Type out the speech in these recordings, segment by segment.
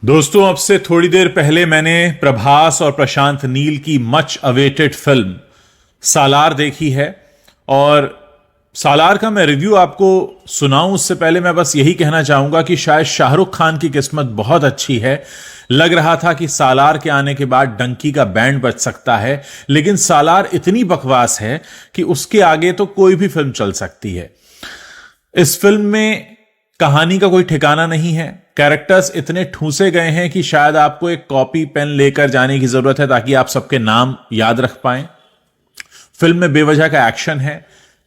दोस्तों, अब से थोड़ी देर पहले मैंने प्रभास और प्रशांत नील की मच अवेटेड फिल्म सालार देखी है। और सालार का मैं रिव्यू आपको सुनाऊं उससे पहले मैं बस यही कहना चाहूंगा कि शायद शाहरुख खान की किस्मत बहुत अच्छी है। लग रहा था कि सालार के आने के बाद डंकी का बैंड बज सकता है, लेकिन सालार इतनी बकवास है कि उसके आगे तो कोई भी फिल्म चल सकती है। इस फिल्म में कहानी का कोई ठिकाना नहीं है। कैरेक्टर्स इतने ठूसे गए हैं कि शायद आपको एक कॉपी पेन लेकर जाने की जरूरत है ताकि आप सबके नाम याद रख पाएं। फिल्म में बेवजह का एक्शन है।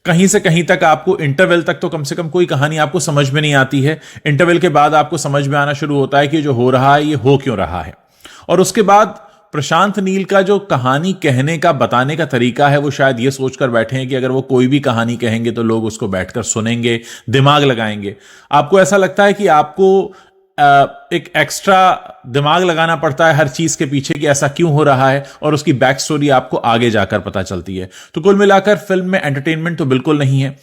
कहीं से कहीं तक आपको इंटरवल तक तो कम से कम कोई कहानी आपको समझ में नहीं आती है। इंटरवल के बाद आपको समझ में आना शुरू होता है कि जो हो रहा है ये हो क्यों रहा है। और उसके बाद प्रशांत नील का जो कहानी कहने का बताने का तरीका है वो शायद ये सोचकर बैठे हैं कि अगर वो कोई भी कहानी कहेंगे तो लोग उसको बैठकर सुनेंगे, दिमाग लगाएंगे। आपको ऐसा लगता है कि आपको एक एक्स्ट्रा दिमाग लगाना पड़ता है हर चीज के पीछे कि ऐसा क्यों हो रहा है, और उसकी बैक स्टोरी आपको आगे जाकर पता चलती है। तो कुल मिलाकर फिल्म में एंटरटेनमेंट तो बिल्कुल नहीं है।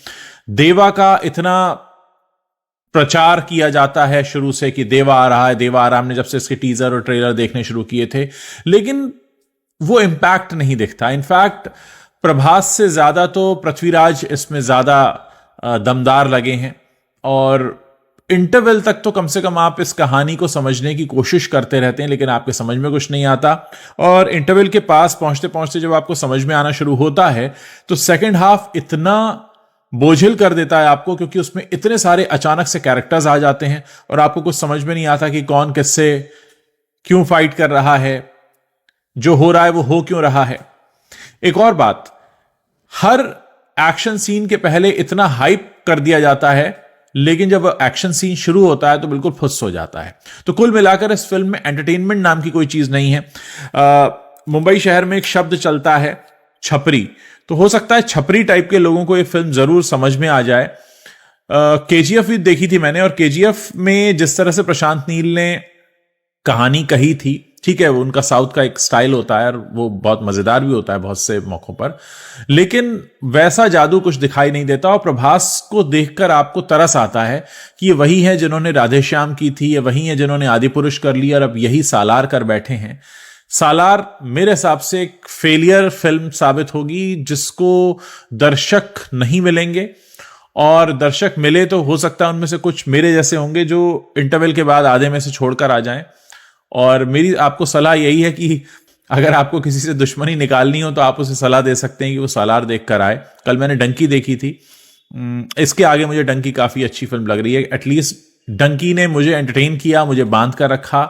देवा का इतना प्रचार किया जाता है शुरू से कि देवा आ रहा है, देवा आ रहा है। हमने जब से इसके टीजर और ट्रेलर देखने शुरू किए थे, लेकिन वो इंपैक्ट नहीं दिखता। इनफैक्ट प्रभास से ज्यादा तो पृथ्वीराज इसमें ज्यादा दमदार लगे हैं। और इंटरवल तक तो कम से कम आप इस कहानी को समझने की कोशिश करते रहते हैं, लेकिन आपके समझ में कुछ नहीं आता। और इंटरवल के पास पहुंचते पहुंचते जब आपको समझ में आना शुरू होता है तो सेकेंड हाफ इतना बोझिल कर देता है आपको, क्योंकि उसमें इतने सारे अचानक से कैरेक्टर्स आ जाते हैं और आपको कुछ समझ में नहीं आता कि कौन किससे क्यों फाइट कर रहा है, जो हो रहा है वो हो क्यों रहा है। एक और बात, हर एक्शन सीन के पहले इतना हाइप कर दिया जाता है, लेकिन जब एक्शन सीन शुरू होता है तो बिल्कुल फुस हो जाता है। तो कुल मिलाकर इस फिल्म में एंटरटेनमेंट नाम की कोई चीज नहीं है। मुंबई शहर में एक शब्द चलता है छपरी, तो हो सकता है छपरी टाइप के लोगों को ये फिल्म जरूर समझ में आ जाए। केजीएफ भी देखी थी मैंने, और केजीएफ में जिस तरह से प्रशांत नील ने कहानी कही थी, ठीक है, वो उनका साउथ का एक स्टाइल होता है और वो बहुत मजेदार भी होता है बहुत से मौकों पर, लेकिन वैसा जादू कुछ दिखाई नहीं देता। और प्रभास को देखकर आपको तरस आता है कि ये वही है जिन्होंने राधेश्याम की थी, ये वही है जिन्होंने आदिपुरुष कर लिया और अब यही सालार कर बैठे हैं। सालार मेरे हिसाब से एक फेलियर फिल्म साबित होगी, जिसको दर्शक नहीं मिलेंगे, और दर्शक मिले तो हो सकता है उनमें से कुछ मेरे जैसे होंगे जो इंटरवल के बाद आधे में से छोड़कर आ जाएं। और मेरी आपको सलाह यही है कि अगर आपको किसी से दुश्मनी निकालनी हो तो आप उसे सलाह दे सकते हैं कि वो सालार देख कर आए। कल मैंने डंकी देखी थी, इसके आगे मुझे डंकी काफी अच्छी फिल्म लग रही है। एटलीस्ट डंकी ने मुझे एंटरटेन किया, मुझे बांध कर रखा,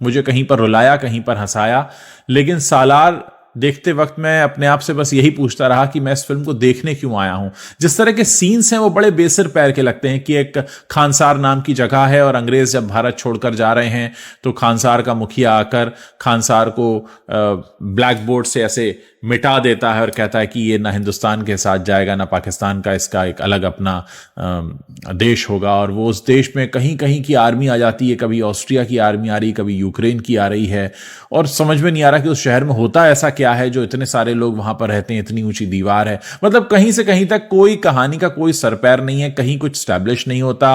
मुझे कहीं पर रुलाया, कहीं पर हंसाया। लेकिन सालार देखते वक्त मैं अपने आप से बस यही पूछता रहा कि मैं इस फिल्म को देखने क्यों आया हूं। जिस तरह के सीन्स हैं वो बड़े बेसिर पैर के लगते हैं कि एक खानसार नाम की जगह है और अंग्रेज जब भारत छोड़कर जा रहे हैं तो खानसार का मुखिया आकर खानसार को ब्लैक बोर्ड से ऐसे मिटा देता है और कहता है कि ये ना हिंदुस्तान के साथ जाएगा ना पाकिस्तान का, इसका एक अलग अपना देश होगा। और वो उस देश में कहीं कहीं की आर्मी आ जाती है, कभी ऑस्ट्रिया की आर्मी आ रही, कभी यूक्रेन की आ रही है, और समझ में नहीं आ रहा कि उस शहर में होता ऐसा क्या है जो इतने सारे लोग वहां पर रहते हैं, इतनी ऊंची दीवार है। मतलब कहीं से कहीं तक कोई कहानी का कोई सरपैर नहीं है, कहीं कुछ स्टैब्लिश नहीं होता।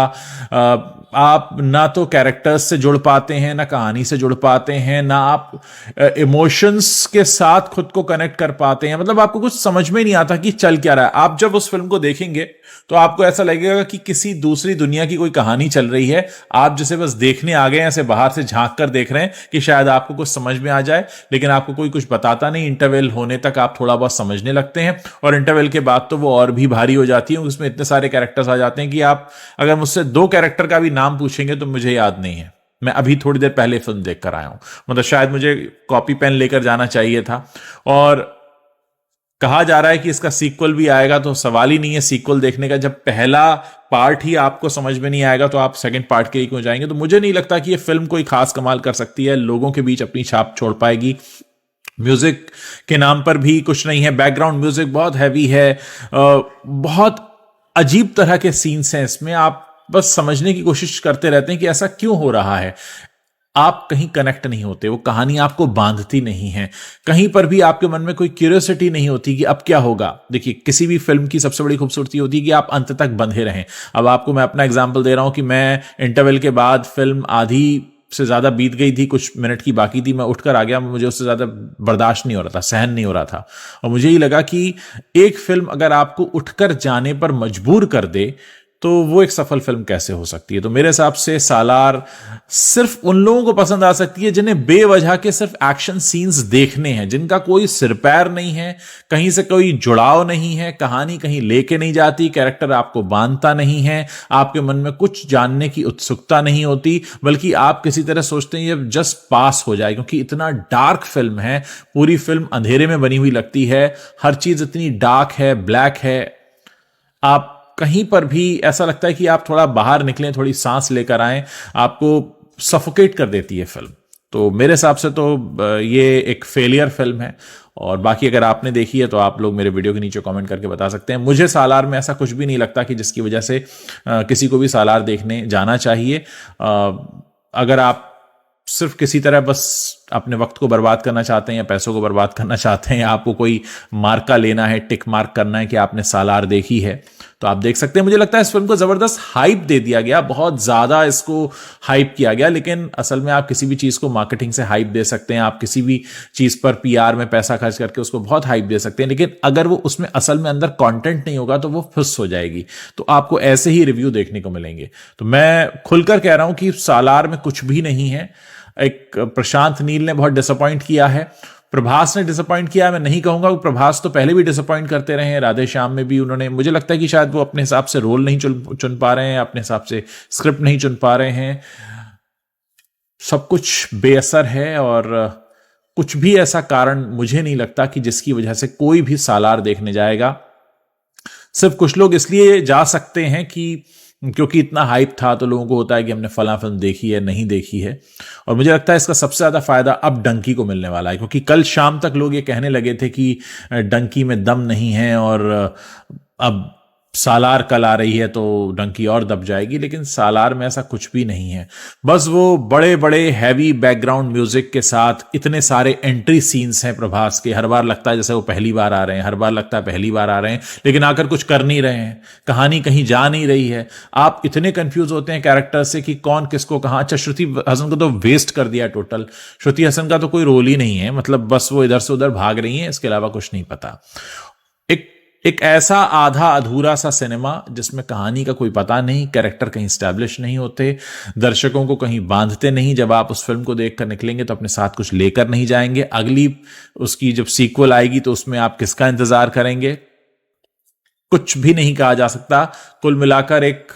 आप ना तो कैरेक्टर्स से जुड़ पाते हैं, ना कहानी से जुड़ पाते हैं, ना आप इमोशंस के साथ खुद को कनेक्ट कर पाते हैं। मतलब आपको कुछ समझ में नहीं आता कि चल क्या रहा है। आप जब उस फिल्म को देखेंगे तो आपको ऐसा लगेगा कि किसी दूसरी दुनिया की कोई कहानी चल रही है, आप जिसे बस देखने आ गए हैं, ऐसे बाहर से झांक कर देख रहे हैं कि शायद आपको कुछ समझ में आ जाए, लेकिन आपको कोई कुछ बताता नहीं। इंटरवल होने तक आप थोड़ा बहुत समझने लगते हैं, और इंटरवल के बाद तो वो और भी भारी हो जाती है। उसमें इतने सारे कैरेक्टर्स आ जाते हैं कि आप अगर मुझसे 2 कैरेक्टर का भी नाम पूछेंगे तो मुझे याद नहीं है। मैं अभी थोड़ी देर पहले फिल्म देखकर आया हूं, मतलब शायद मुझे कॉपी पेन लेकर जाना चाहिए था। और कहा जा रहा है कि इसका सीक्वल भी आएगा, तो सवाल ही नहीं है सीक्वल देखने का। जब पहला पार्ट ही आपको समझ में नहीं आएगा तो आप सेकंड पार्ट के लिए क्यों जाएंगे। तो मुझे नहीं लगता कि ये फिल्म कोई खास कमाल कर सकती है, लोगों के बीच अपनी छाप छोड़ पाएगी। म्यूजिक के नाम पर भी कुछ नहीं है, बैकग्राउंड म्यूजिक बहुत हैवी है, बहुत अजीब तरह के सीन्स हैं इसमें। आप बस समझने की कोशिश करते रहते हैं कि ऐसा क्यों हो रहा है। आप कहीं कनेक्ट नहीं होते, वो कहानी आपको बांधती नहीं है, कहीं पर भी आपके मन में कोई क्यूरियोसिटी नहीं होती कि अब क्या होगा। देखिए, किसी भी फिल्म की सबसे बड़ी खूबसूरती होती है कि आप अंत तक बंधे रहें। अब आपको मैं अपना एग्जांपल दे रहा हूं कि मैं इंटरवल के बाद फिल्म आधी से ज्यादा बीत गई थी, कुछ मिनट की बाकी थी, मैं उठकर आ गया, मुझे उससे ज्यादा बर्दाश्त नहीं हो रहा था, सहन नहीं हो रहा था। और मुझे ही लगा कि एक फिल्म अगर आपको उठकर जाने पर मजबूर कर दे तो वो एक सफल फिल्म कैसे हो सकती है। तो मेरे हिसाब से सालार सिर्फ उन लोगों को पसंद आ सकती है जिन्हें बेवजह के सिर्फ एक्शन सीन्स देखने हैं, जिनका कोई सिर पैर नहीं है, कहीं से कोई जुड़ाव नहीं है, कहानी कहीं लेके नहीं जाती, कैरेक्टर आपको बांधता नहीं है, आपके मन में कुछ जानने की उत्सुकता नहीं होती, बल्कि आप किसी तरह सोचते हैं ये जस्ट पास हो जाए, क्योंकि इतना डार्क फिल्म है, पूरी फिल्म अंधेरे में बनी हुई लगती है, हर चीज इतनी डार्क है, ब्लैक है। आप कहीं पर भी ऐसा लगता है कि आप थोड़ा बाहर निकलें, थोड़ी सांस लेकर आएं, आपको सफोकेट कर देती है फिल्म। तो मेरे हिसाब से तो ये एक फेलियर फिल्म है। और बाकी अगर आपने देखी है तो आप लोग मेरे वीडियो के नीचे कमेंट करके बता सकते हैं। मुझे सालार में ऐसा कुछ भी नहीं लगता कि जिसकी वजह से किसी को भी सालार देखने जाना चाहिए। अगर आप सिर्फ किसी तरह बस अपने वक्त को बर्बाद करना चाहते हैं या पैसों को बर्बाद करना चाहते हैं, आपको कोई मार्का लेना है, टिक मार्क करना है कि आपने सालार देखी है, तो आप देख सकते हैं। मुझे लगता है इस फिल्म को जबरदस्त हाइप दे दिया गया, बहुत ज्यादा इसको हाइप किया गया, लेकिन असल में आप किसी भी चीज को मार्केटिंग से हाइप दे सकते हैं, आप किसी भी चीज पर पीआर में पैसा खर्च करके उसको बहुत हाइप दे सकते हैं, लेकिन अगर वो उसमें असल में अंदर कंटेंट नहीं होगा तो वो फुस हो जाएगी। तो आपको ऐसे ही रिव्यू देखने को मिलेंगे। तो मैं खुलकर कह रहा हूं कि सालार में कुछ भी नहीं है। एक प्रशांत नील ने बहुत डिसअपॉइंट किया है, प्रभास ने डिसअपॉइंट किया। मैं नहीं कहूंगा, प्रभास तो पहले भी डिसअपॉइंट करते रहे हैं, राधे श्याम में भी उन्होंने, मुझे लगता है कि शायद वो अपने हिसाब से रोल नहीं चुन पा रहे हैं, अपने हिसाब से स्क्रिप्ट नहीं चुन पा रहे हैं, सब कुछ बेअसर है। और कुछ भी ऐसा कारण मुझे नहीं लगता कि जिसकी वजह से कोई भी सालार देखने जाएगा। सिर्फ कुछ लोग इसलिए जा सकते हैं कि क्योंकि इतना हाइप था, तो लोगों को होता है कि हमने फला फिल्म देखी है, नहीं देखी है। और मुझे लगता है इसका सबसे ज्यादा फायदा अब डंकी को मिलने वाला है, क्योंकि कल शाम तक लोग ये कहने लगे थे कि डंकी में दम नहीं है और अब सालार कल आ रही है तो डंकी और दब जाएगी, लेकिन सालार में ऐसा कुछ भी नहीं है। बस वो बड़े बड़े हैवी बैकग्राउंड म्यूजिक के साथ इतने सारे एंट्री सीन्स हैं प्रभास के, हर बार लगता है जैसे वो पहली बार आ रहे हैं, हर बार लगता है पहली बार आ रहे हैं, लेकिन आकर कुछ कर नहीं रहे हैं, कहानी कहीं जा नहीं रही है। आप इतने कंफ्यूज होते हैं कैरेक्टर से कि कौन किसको कहां। अच्छा, श्रुति हसन को तो वेस्ट कर दिया टोटल। श्रुति हसन का तो कोई रोल ही नहीं है, मतलब बस वो इधर से उधर भाग रही है, इसके अलावा कुछ नहीं पता। एक ऐसा आधा अधूरा सा सिनेमा जिसमें कहानी का कोई पता नहीं, कैरेक्टर कहीं स्टैब्लिश नहीं होते, दर्शकों को कहीं बांधते नहीं। जब आप उस फिल्म को देखकर निकलेंगे तो अपने साथ कुछ लेकर नहीं जाएंगे। अगली उसकी जब सीक्वल आएगी तो उसमें आप किसका इंतजार करेंगे, कुछ भी नहीं कहा जा सकता। कुल मिलाकर एक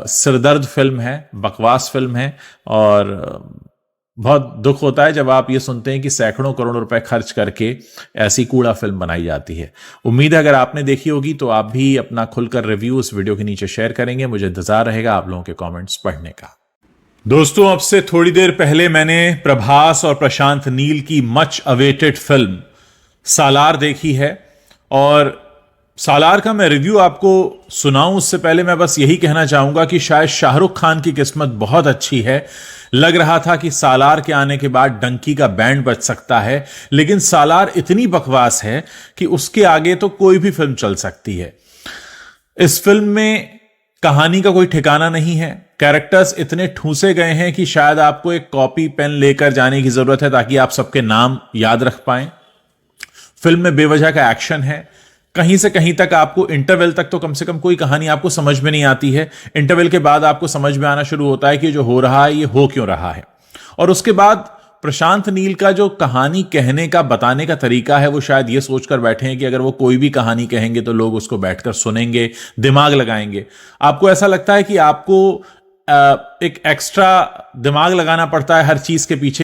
सिरदर्द फिल्म है, बकवास फिल्म है। और बहुत दुख होता है जब आप ये सुनते हैं कि सैकड़ों करोड़ रुपए खर्च करके ऐसी कूड़ा फिल्म बनाई जाती है। उम्मीद है अगर आपने देखी होगी तो आप भी अपना खुलकर रिव्यू इस वीडियो के नीचे शेयर करेंगे। मुझे इंतजार रहेगा आप लोगों के कमेंट्स पढ़ने का। दोस्तों, अब से थोड़ी देर पहले मैंने प्रभास और प्रशांत नील की मच अवेटेड फिल्म सालार देखी है। और सालार का मैं रिव्यू आपको सुनाऊं उससे पहले मैं बस यही कहना चाहूंगा कि शायद शाहरुख खान की किस्मत बहुत अच्छी है। लग रहा था कि सालार के आने के बाद डंकी का बैंड बज सकता है, लेकिन सालार इतनी बकवास है कि उसके आगे तो कोई भी फिल्म चल सकती है। इस फिल्म में कहानी का कोई ठिकाना नहीं है, कैरेक्टर्स इतने ठूसे गए हैं कि शायद आपको एक कॉपी पेन लेकर जाने की जरूरत है ताकि आप सबके नाम याद रख पाएं। फिल्म में बेवजह का एक्शन है, कहीं से कहीं तक आपको इंटरवल तक तो कम से कम कोई कहानी आपको समझ में नहीं आती है। इंटरवल के बाद आपको समझ में आना शुरू होता है कि जो हो रहा है ये हो क्यों रहा है। और उसके बाद प्रशांत नील का जो कहानी कहने का, बताने का तरीका है, वो शायद ये सोचकर बैठे हैं कि अगर वो कोई भी कहानी कहेंगे तो लोग उसको बैठकर सुनेंगे, दिमाग लगाएंगे। आपको ऐसा लगता है कि आपको एक एक्स्ट्रा दिमाग लगाना पड़ता है हर चीज के पीछे।